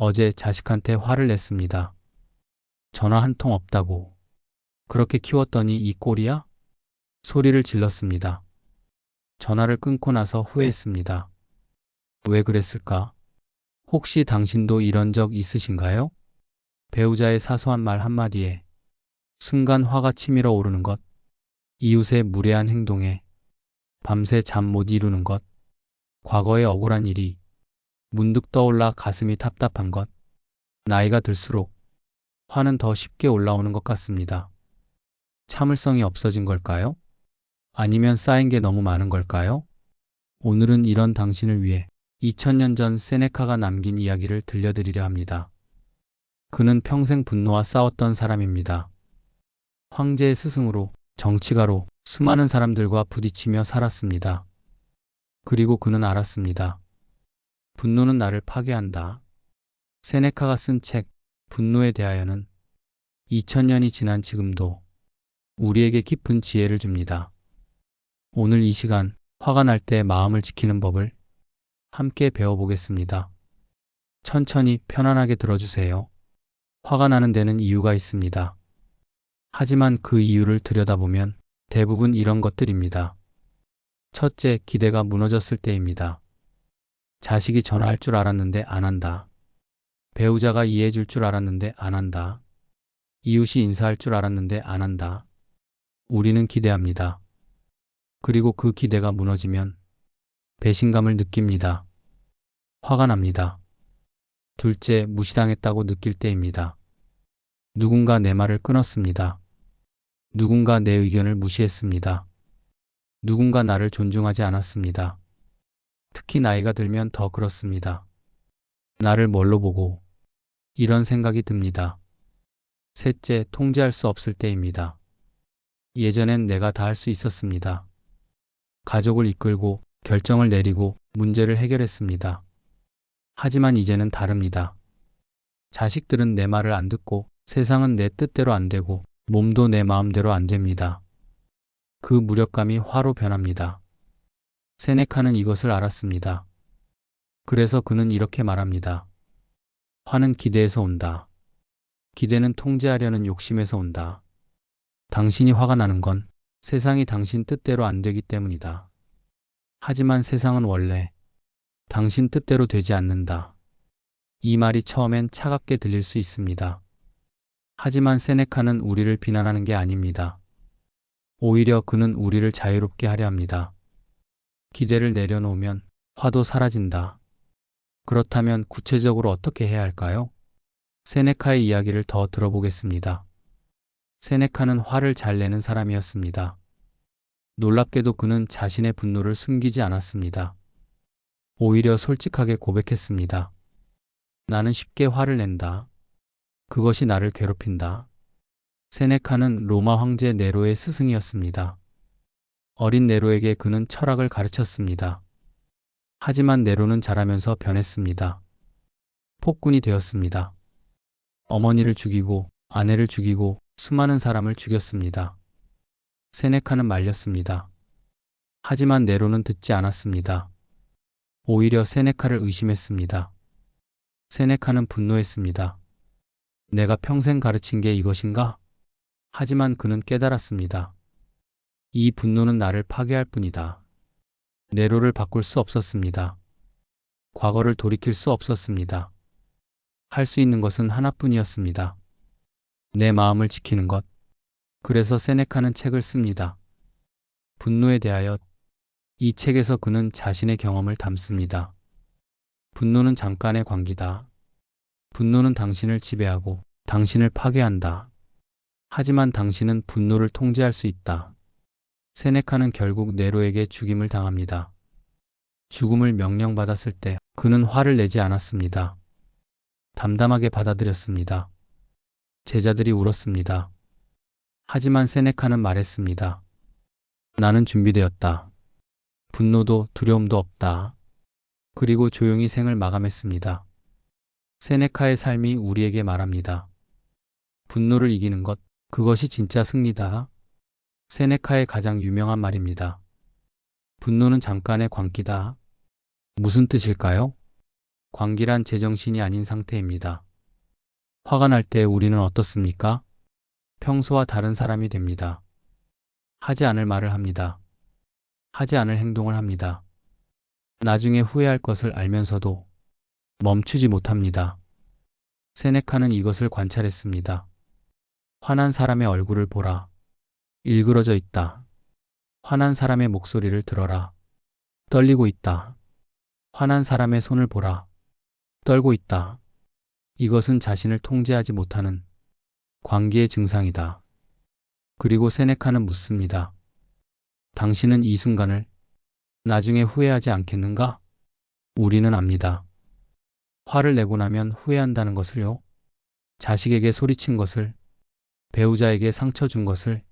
어제 자식한테 화를 냈습니다. 전화 한 통 없다고. 그렇게 키웠더니 이 꼴이야? 소리를 질렀습니다. 전화를 끊고 나서 후회했습니다. 왜 그랬을까? 혹시 당신도 이런 적 있으신가요? 배우자의 사소한 말 한마디에 순간 화가 치밀어 오르는 것, 이웃의 무례한 행동에 밤새 잠 못 이루는 것, 과거의 억울한 일이 문득 떠올라 가슴이 답답한 것, 나이가 들수록 화는 더 쉽게 올라오는 것 같습니다. 참을성이 없어진 걸까요? 아니면 쌓인 게 너무 많은 걸까요? 오늘은 이런 당신을 위해 2000년 전 세네카가 남긴 이야기를 들려드리려 합니다. 그는 평생 분노와 싸웠던 사람입니다. 황제의 스승으로, 정치가로 수많은 사람들과 부딪히며 살았습니다. 그리고 그는 알았습니다. 분노는 나를 파괴한다. 세네카가 쓴 책, 분노에 대하여는 2000년이 지난 지금도 우리에게 깊은 지혜를 줍니다. 오늘 이 시간, 화가 날 때 마음을 지키는 법을 함께 배워보겠습니다. 천천히 편안하게 들어주세요. 화가 나는 데는 이유가 있습니다. 하지만 그 이유를 들여다보면 대부분 이런 것들입니다. 첫째, 기대가 무너졌을 때입니다. 자식이 전화할 줄 알았는데 안 한다. 배우자가 이해해 줄 줄 알았는데 안 한다. 이웃이 인사할 줄 알았는데 안 한다. 우리는 기대합니다. 그리고 그 기대가 무너지면 배신감을 느낍니다. 화가 납니다. 둘째, 무시당했다고 느낄 때입니다. 누군가 내 말을 끊었습니다. 누군가 내 의견을 무시했습니다. 누군가 나를 존중하지 않았습니다. 특히 나이가 들면 더 그렇습니다. 나를 뭘로 보고 이런 생각이 듭니다. 셋째, 통제할 수 없을 때입니다. 예전엔 내가 다 할 수 있었습니다. 가족을 이끌고 결정을 내리고 문제를 해결했습니다. 하지만 이제는 다릅니다. 자식들은 내 말을 안 듣고 세상은 내 뜻대로 안 되고 몸도 내 마음대로 안 됩니다. 그 무력감이 화로 변합니다. 세네카는 이것을 알았습니다. 그래서 그는 이렇게 말합니다. 화는 기대에서 온다. 기대는 통제하려는 욕심에서 온다. 당신이 화가 나는 건 세상이 당신 뜻대로 안 되기 때문이다. 하지만 세상은 원래 당신 뜻대로 되지 않는다. 이 말이 처음엔 차갑게 들릴 수 있습니다. 하지만 세네카는 우리를 비난하는 게 아닙니다. 오히려 그는 우리를 자유롭게 하려 합니다. 기대를 내려놓으면 화도 사라진다. 그렇다면 구체적으로 어떻게 해야 할까요? 세네카의 이야기를 더 들어보겠습니다. 세네카는 화를 잘 내는 사람이었습니다. 놀랍게도 그는 자신의 분노를 숨기지 않았습니다. 오히려 솔직하게 고백했습니다. 나는 쉽게 화를 낸다. 그것이 나를 괴롭힌다. 세네카는 로마 황제 네로의 스승이었습니다. 어린 네로에게 그는 철학을 가르쳤습니다. 하지만 네로는 자라면서 변했습니다. 폭군이 되었습니다. 어머니를 죽이고 아내를 죽이고 수많은 사람을 죽였습니다. 세네카는 말렸습니다. 하지만 네로는 듣지 않았습니다. 오히려 세네카를 의심했습니다. 세네카는 분노했습니다. 내가 평생 가르친 게 이것인가? 하지만 그는 깨달았습니다. 이 분노는 나를 파괴할 뿐이다. 네로를 바꿀 수 없었습니다. 과거를 돌이킬 수 없었습니다. 할 수 있는 것은 하나뿐이었습니다. 내 마음을 지키는 것. 그래서 세네카는 책을 씁니다. 분노에 대하여. 이 책에서 그는 자신의 경험을 담습니다. 분노는 잠깐의 광기다. 분노는 당신을 지배하고 당신을 파괴한다. 하지만 당신은 분노를 통제할 수 있다. 세네카는 결국 네로에게 죽임을 당합니다. 죽음을 명령받았을 때 그는 화를 내지 않았습니다. 담담하게 받아들였습니다. 제자들이 울었습니다. 하지만 세네카는 말했습니다. 나는 준비되었다. 분노도 두려움도 없다. 그리고 조용히 생을 마감했습니다. 세네카의 삶이 우리에게 말합니다. 분노를 이기는 것, 그것이 진짜 승리다. 세네카의 가장 유명한 말입니다. 분노는 잠깐의 광기다. 무슨 뜻일까요? 광기란 제정신이 아닌 상태입니다. 화가 날 때 우리는 어떻습니까? 평소와 다른 사람이 됩니다. 하지 않을 말을 합니다. 하지 않을 행동을 합니다. 나중에 후회할 것을 알면서도 멈추지 못합니다. 세네카는 이것을 관찰했습니다. 화난 사람의 얼굴을 보라. 일그러져 있다. 화난 사람의 목소리를 들어라. 떨리고 있다. 화난 사람의 손을 보라. 떨고 있다. 이것은 자신을 통제하지 못하는 광기의 증상이다. 그리고 세네카는 묻습니다. 당신은 이 순간을 나중에 후회하지 않겠는가? 우리는 압니다. 화를 내고 나면 후회한다는 것을요. 자식에게 소리친 것을, 배우자에게 상처 준 것을,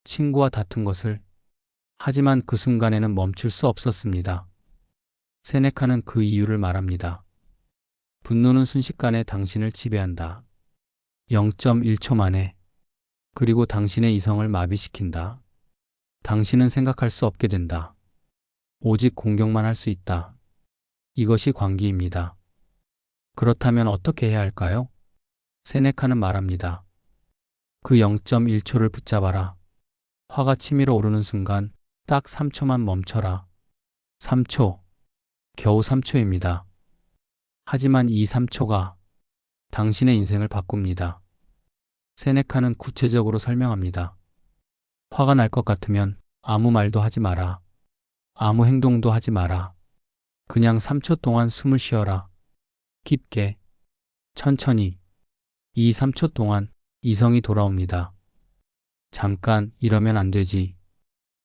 친구와 다툰 것을. 하지만 그 순간에는 멈출 수 없었습니다. 세네카는 그 이유를 말합니다. 분노는 순식간에 당신을 지배한다. 0.1초 만에. 그리고 당신의 이성을 마비시킨다. 당신은 생각할 수 없게 된다. 오직 공격만 할 수 있다. 이것이 광기입니다. 그렇다면 어떻게 해야 할까요? 세네카는 말합니다. 그 0.1초를 붙잡아라. 화가 치밀어 오르는 순간 딱 3초만 멈춰라. 3초. 겨우 3초입니다. 하지만 이 3초가 당신의 인생을 바꿉니다. 세네카는 구체적으로 설명합니다. 화가 날 것 같으면 아무 말도 하지 마라. 아무 행동도 하지 마라. 그냥 3초 동안 숨을 쉬어라. 깊게, 천천히. 이 3초 동안 이성이 돌아옵니다. 잠깐 이러면 안 되지.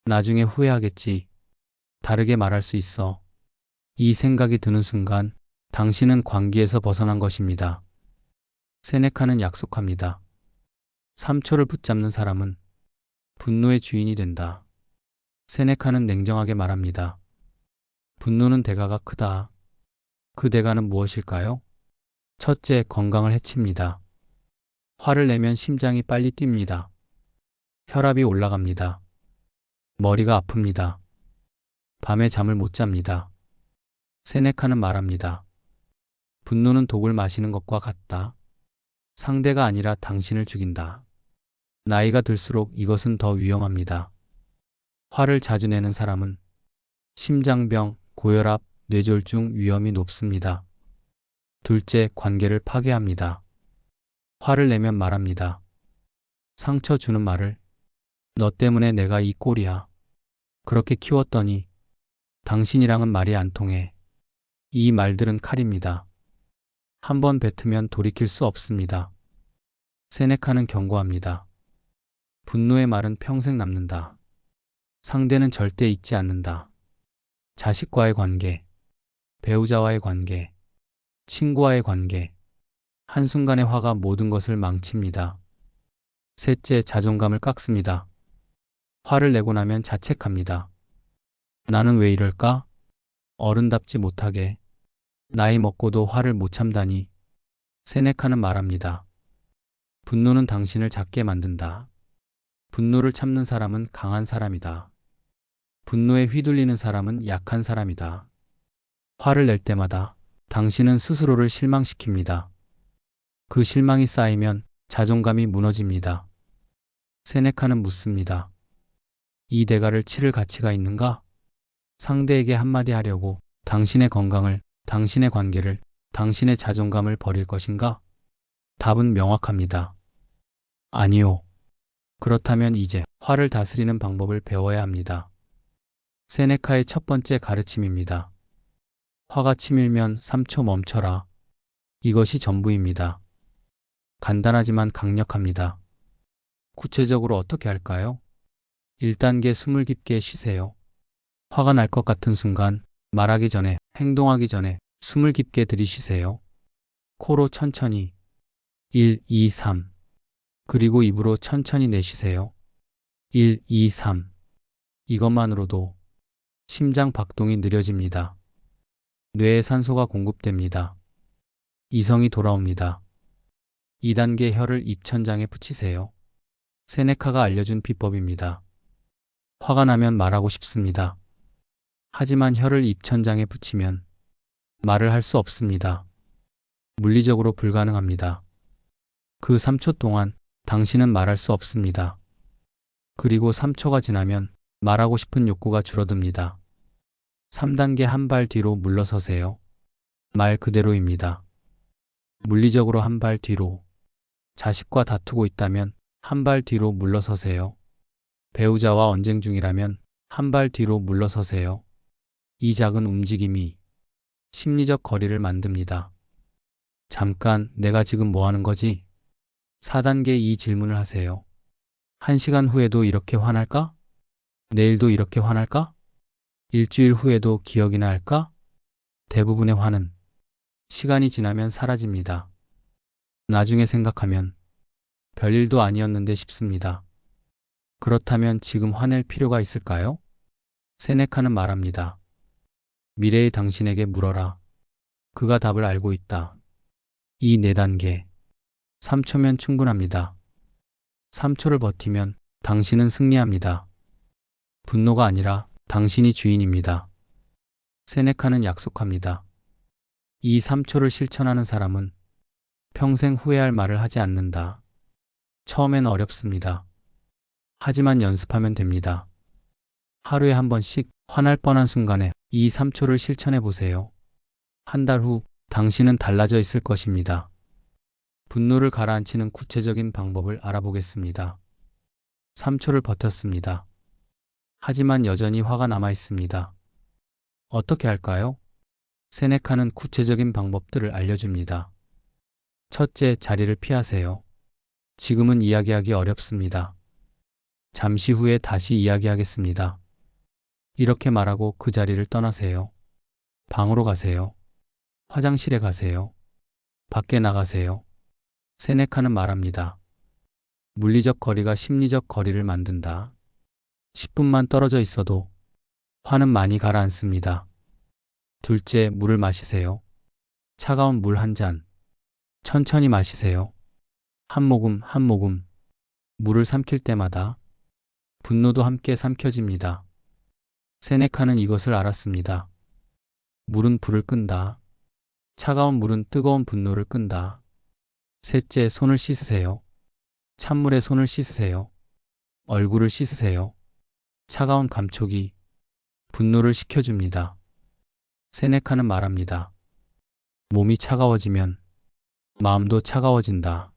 나중에 후회하겠지. 다르게 말할 수 있어. 이 생각이 드는 순간 당신은 광기에서 벗어난 것입니다. 세네카는 약속합니다. 3초를 붙잡는 사람은 분노의 주인이 된다. 세네카는 냉정하게 말합니다. 분노는 대가가 크다. 그 대가는 무엇일까요? 첫째, 건강을 해칩니다. 화를 내면 심장이 빨리 뜁니다. 혈압이 올라갑니다. 머리가 아픕니다. 밤에 잠을 못 잡니다. 세네카는 말합니다. 분노는 독을 마시는 것과 같다. 상대가 아니라 당신을 죽인다. 나이가 들수록 이것은 더 위험합니다. 화를 자주 내는 사람은 심장병, 고혈압, 뇌졸중 위험이 높습니다. 둘째, 관계를 파괴합니다. 화를 내면 말합니다. 상처 주는 말을. 너 때문에 내가 이 꼴이야. 그렇게 키웠더니 당신이랑은 말이 안 통해. 이 말들은 칼입니다. 한번 뱉으면 돌이킬 수 없습니다. 세네카는 경고합니다. 분노의 말은 평생 남는다. 상대는 절대 잊지 않는다. 자식과의 관계, 배우자와의 관계, 친구와의 관계. 한순간의 화가 모든 것을 망칩니다. 셋째, 자존감을 깎습니다. 화를 내고 나면 자책합니다. 나는 왜 이럴까? 어른답지 못하게. 나이 먹고도 화를 못 참다니. 세네카는 말합니다. 분노는 당신을 작게 만든다. 분노를 참는 사람은 강한 사람이다. 분노에 휘둘리는 사람은 약한 사람이다. 화를 낼 때마다 당신은 스스로를 실망시킵니다. 그 실망이 쌓이면 자존감이 무너집니다. 세네카는 묻습니다. 이 대가를 치를 가치가 있는가? 상대에게 한마디 하려고 당신의 건강을, 당신의 관계를, 당신의 자존감을 버릴 것인가? 답은 명확합니다. 아니요. 그렇다면 이제 화를 다스리는 방법을 배워야 합니다. 세네카의 첫 번째 가르침입니다. 화가 치밀면 3초 멈춰라. 이것이 전부입니다. 간단하지만 강력합니다. 구체적으로 어떻게 할까요? 1단계 숨을 깊게 쉬세요. 화가 날 것 같은 순간 말하기 전에, 행동하기 전에 숨을 깊게 들이쉬세요. 코로 천천히 1, 2, 3. 그리고 입으로 천천히 내쉬세요. 1, 2, 3. 이것만으로도 심장 박동이 느려집니다. 뇌에 산소가 공급됩니다. 이성이 돌아옵니다. 2단계 혀를 입천장에 붙이세요. 세네카가 알려준 비법입니다. 화가 나면 말하고 싶습니다. 하지만 혀를 입천장에 붙이면 말을 할 수 없습니다. 물리적으로 불가능합니다. 그 3초 동안 당신은 말할 수 없습니다. 그리고 3초가 지나면 말하고 싶은 욕구가 줄어듭니다. 3단계 한 발 뒤로 물러서세요. 말 그대로입니다. 물리적으로 한 발 뒤로. 자식과 다투고 있다면 한 발 뒤로 물러서세요. 배우자와 언쟁 중이라면 한 발 뒤로 물러서세요. 이 작은 움직임이 심리적 거리를 만듭니다. 잠깐, 내가 지금 뭐 하는 거지? 4단계 이 질문을 하세요. 1시간 후에도 이렇게 화날까? 내일도 이렇게 화날까? 일주일 후에도 기억이나 할까? 대부분의 화는 시간이 지나면 사라집니다. 나중에 생각하면 별일도 아니었는데 싶습니다. 그렇다면 지금 화낼 필요가 있을까요? 세네카는 말합니다. 미래의 당신에게 물어라. 그가 답을 알고 있다. 이 4단계. 3초면 충분합니다. 3초를 버티면 당신은 승리합니다. 분노가 아니라 당신이 주인입니다. 세네카는 약속합니다. 이 3초를 실천하는 사람은 평생 후회할 말을 하지 않는다. 처음엔 어렵습니다. 하지만 연습하면 됩니다. 하루에 한 번씩 화날 뻔한 순간에 이 3초를 실천해 보세요. 한 달 후 당신은 달라져 있을 것입니다. 분노를 가라앉히는 구체적인 방법을 알아보겠습니다. 3초를 버텼습니다. 하지만 여전히 화가 남아 있습니다. 어떻게 할까요? 세네카는 구체적인 방법들을 알려줍니다. 첫째, 자리를 피하세요. 지금은 이야기하기 어렵습니다. 잠시 후에 다시 이야기하겠습니다. 이렇게 말하고 그 자리를 떠나세요. 방으로 가세요. 화장실에 가세요. 밖에 나가세요. 세네카는 말합니다. 물리적 거리가 심리적 거리를 만든다. 10분만 떨어져 있어도 화는 많이 가라앉습니다. 둘째, 물을 마시세요. 차가운 물 한 잔. 천천히 마시세요. 한 모금 한 모금. 물을 삼킬 때마다 분노도 함께 삼켜집니다. 세네카는 이것을 알았습니다. 물은 불을 끈다. 차가운 물은 뜨거운 분노를 끈다. 셋째, 손을 씻으세요. 찬물에 손을 씻으세요. 얼굴을 씻으세요. 차가운 감촉이 분노를 식혀줍니다. 세네카는 말합니다. 몸이 차가워지면 마음도 차가워진다.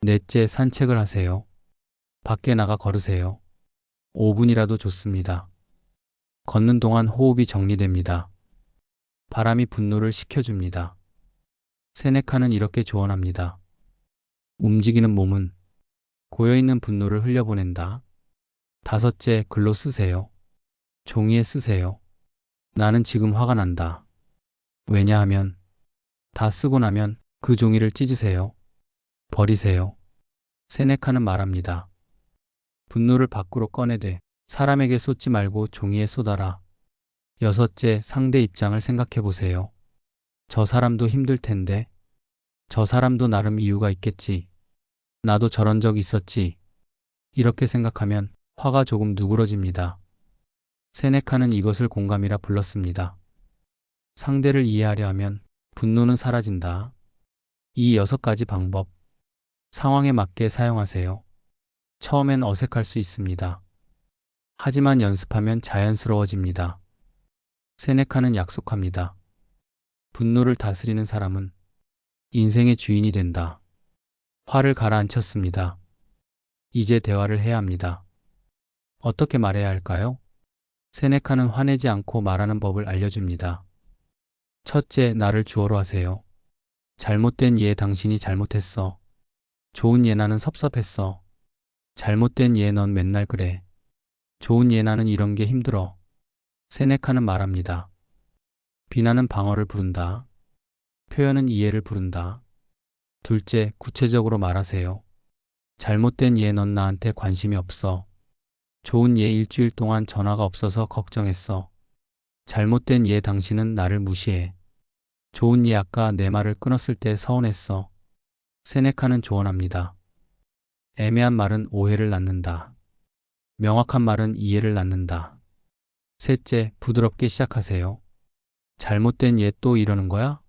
넷째, 산책을 하세요. 밖에 나가 걸으세요. 5분이라도 좋습니다. 걷는 동안 호흡이 정리됩니다. 바람이 분노를 식혀줍니다. 세네카는 이렇게 조언합니다. 움직이는 몸은 고여있는 분노를 흘려보낸다. 다섯째, 글로 쓰세요. 종이에 쓰세요. 나는 지금 화가 난다. 왜냐하면 다 쓰고 나면 그 종이를 찢으세요. 버리세요. 세네카는 말합니다. 분노를 밖으로 꺼내되 사람에게 쏟지 말고 종이에 쏟아라. 여섯째, 상대 입장을 생각해 보세요. 저 사람도 힘들 텐데. 저 사람도 나름 이유가 있겠지. 나도 저런 적 있었지. 이렇게 생각하면 화가 조금 누그러집니다. 세네카는 이것을 공감이라 불렀습니다. 상대를 이해하려 하면 분노는 사라진다. 이 6가지 방법, 상황에 맞게 사용하세요. 처음엔 어색할 수 있습니다. 하지만 연습하면 자연스러워집니다. 세네카는 약속합니다. 분노를 다스리는 사람은 인생의 주인이 된다. 화를 가라앉혔습니다. 이제 대화를 해야 합니다. 어떻게 말해야 할까요? 세네카는 화내지 않고 말하는 법을 알려줍니다. 첫째, 나를 주어로 하세요. 잘못된 얘 당신이 잘못했어. 좋은 얘 나는 섭섭했어. 잘못된 얘 넌 맨날 그래. 좋은 얘 나는 이런 게 힘들어. 세네카는 말합니다. 비난은 방어를 부른다. 표현은 이해를 부른다. 둘째, 구체적으로 말하세요. 잘못된 얘 넌 나한테 관심이 없어. 좋은 얘 일주일 동안 전화가 없어서 걱정했어. 잘못된 얘 당신은 나를 무시해. 좋은 얘 아까 내 말을 끊었을 때 서운했어. 세네카는 조언합니다. 애매한 말은 오해를 낳는다. 명확한 말은 이해를 낳는다. 셋째, 부드럽게 시작하세요. 잘못된 얘 또 이러는 거야?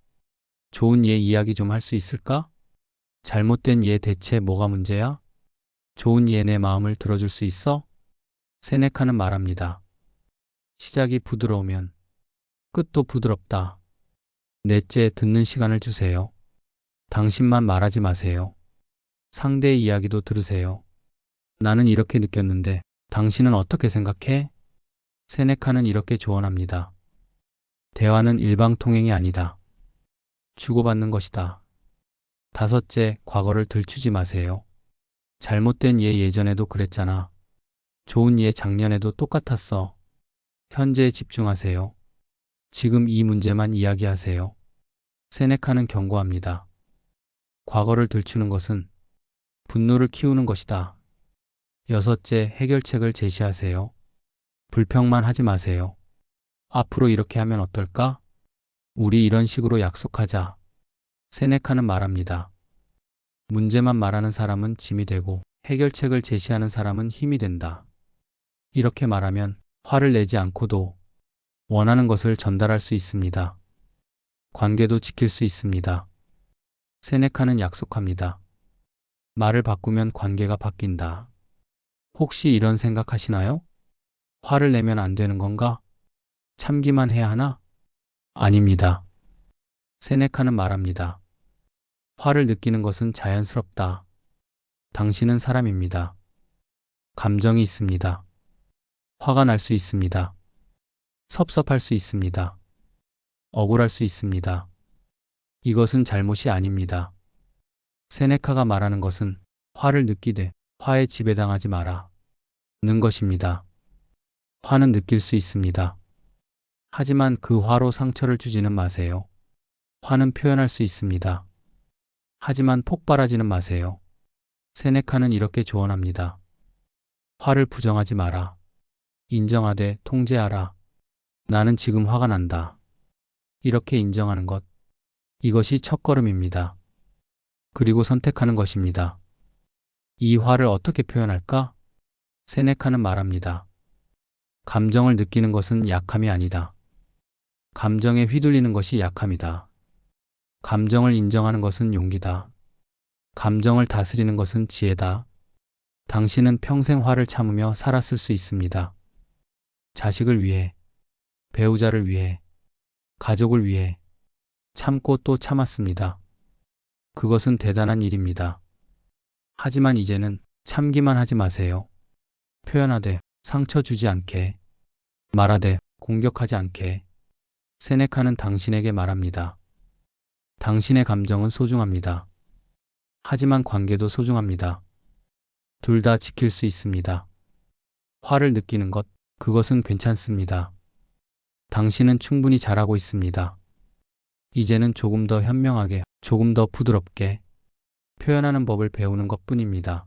좋은 얘 이야기 좀 할 수 있을까? 잘못된 얘 대체 뭐가 문제야? 좋은 얘 내 마음을 들어줄 수 있어? 세네카는 말합니다. 시작이 부드러우면 끝도 부드럽다. 넷째, 듣는 시간을 주세요. 당신만 말하지 마세요. 상대의 이야기도 들으세요. 나는 이렇게 느꼈는데 당신은 어떻게 생각해? 세네카는 이렇게 조언합니다. 대화는 일방통행이 아니다. 주고받는 것이다. 다섯째, 과거를 들추지 마세요. 잘못된 얘 예전에도 그랬잖아. 좋은 얘 작년에도 똑같았어. 현재에 집중하세요. 지금 이 문제만 이야기하세요. 세네카는 경고합니다. 과거를 들추는 것은 분노를 키우는 것이다. 여섯째, 해결책을 제시하세요. 불평만 하지 마세요. 앞으로 이렇게 하면 어떨까? 우리 이런 식으로 약속하자. 세네카는 말합니다. 문제만 말하는 사람은 짐이 되고 해결책을 제시하는 사람은 힘이 된다. 이렇게 말하면 화를 내지 않고도 원하는 것을 전달할 수 있습니다. 관계도 지킬 수 있습니다. 세네카는 약속합니다. 말을 바꾸면 관계가 바뀐다. 혹시 이런 생각하시나요? 화를 내면 안 되는 건가? 참기만 해야 하나? 아닙니다. 세네카는 말합니다. 화를 느끼는 것은 자연스럽다. 당신은 사람입니다. 감정이 있습니다. 화가 날 수 있습니다. 섭섭할 수 있습니다. 억울할 수 있습니다. 이것은 잘못이 아닙니다. 세네카가 말하는 것은 화를 느끼되 화에 지배당하지 마라. 는 것입니다. 화는 느낄 수 있습니다. 하지만 그 화로 상처를 주지는 마세요. 화는 표현할 수 있습니다. 하지만 폭발하지는 마세요. 세네카는 이렇게 조언합니다. 화를 부정하지 마라. 인정하되 통제하라. 나는 지금 화가 난다. 이렇게 인정하는 것. 이것이 첫걸음입니다. 그리고 선택하는 것입니다. 이 화를 어떻게 표현할까? 세네카는 말합니다. 감정을 느끼는 것은 약함이 아니다. 감정에 휘둘리는 것이 약함이다. 감정을 인정하는 것은 용기다. 감정을 다스리는 것은 지혜다. 당신은 평생 화를 참으며 살았을 수 있습니다. 자식을 위해, 배우자를 위해, 가족을 위해 참고 또 참았습니다. 그것은 대단한 일입니다. 하지만 이제는 참기만 하지 마세요. 표현하되 상처 주지 않게, 말하되 공격하지 않게. 세네카는 당신에게 말합니다. 당신의 감정은 소중합니다. 하지만 관계도 소중합니다. 둘 다 지킬 수 있습니다. 화를 느끼는 것, 그것은 괜찮습니다. 당신은 충분히 잘하고 있습니다. 이제는 조금 더 현명하게, 조금 더 부드럽게 표현하는 법을 배우는 것 뿐입니다.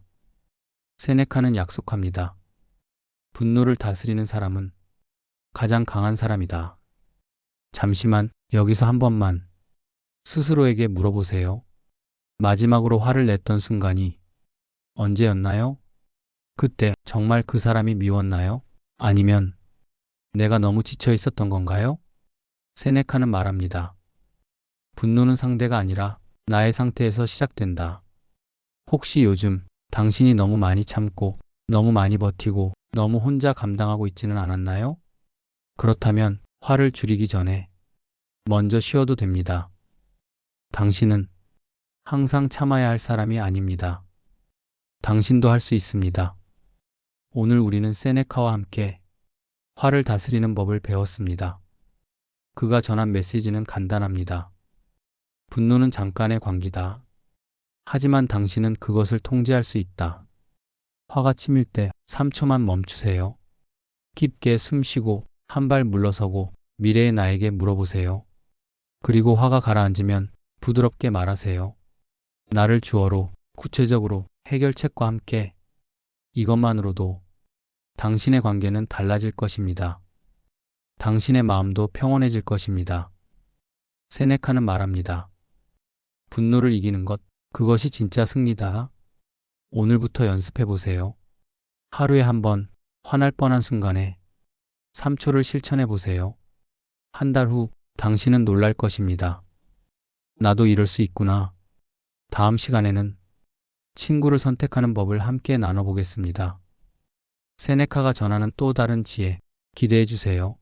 세네카는 약속합니다. 분노를 다스리는 사람은 가장 강한 사람이다. 잠시만, 여기서 한 번만 스스로에게 물어보세요. 마지막으로 화를 냈던 순간이 언제였나요? 그때 정말 그 사람이 미웠나요? 아니면 내가 너무 지쳐 있었던 건가요? 세네카는 말합니다. 분노는 상대가 아니라 나의 상태에서 시작된다. 혹시 요즘 당신이 너무 많이 참고, 너무 많이 버티고, 너무 혼자 감당하고 있지는 않았나요? 그렇다면 화를 줄이기 전에 먼저 쉬어도 됩니다. 당신은 항상 참아야 할 사람이 아닙니다. 당신도 할 수 있습니다. 오늘 우리는 세네카와 함께 화를 다스리는 법을 배웠습니다. 그가 전한 메시지는 간단합니다. 분노는 잠깐의 광기다. 하지만 당신은 그것을 통제할 수 있다. 화가 치밀 때 3초만 멈추세요. 깊게 숨 쉬고 한 발 물러서고 미래의 나에게 물어보세요. 그리고 화가 가라앉으면 부드럽게 말하세요. 나를 주어로, 구체적으로, 해결책과 함께. 이것만으로도 당신의 관계는 달라질 것입니다. 당신의 마음도 평온해질 것입니다. 세네카는 말합니다. 분노를 이기는 것, 그것이 진짜 승리다. 오늘부터 연습해 보세요. 하루에 한 번, 화날 뻔한 순간에 3초를 실천해 보세요. 한 달 후 당신은 놀랄 것입니다. 나도 이럴 수 있구나. 다음 시간에는 친구를 선택하는 법을 함께 나눠보겠습니다. 세네카가 전하는 또 다른 지혜 기대해 주세요.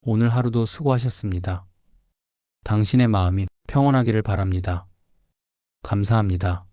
오늘 하루도 수고하셨습니다. 당신의 마음이 평온하기를 바랍니다. 감사합니다.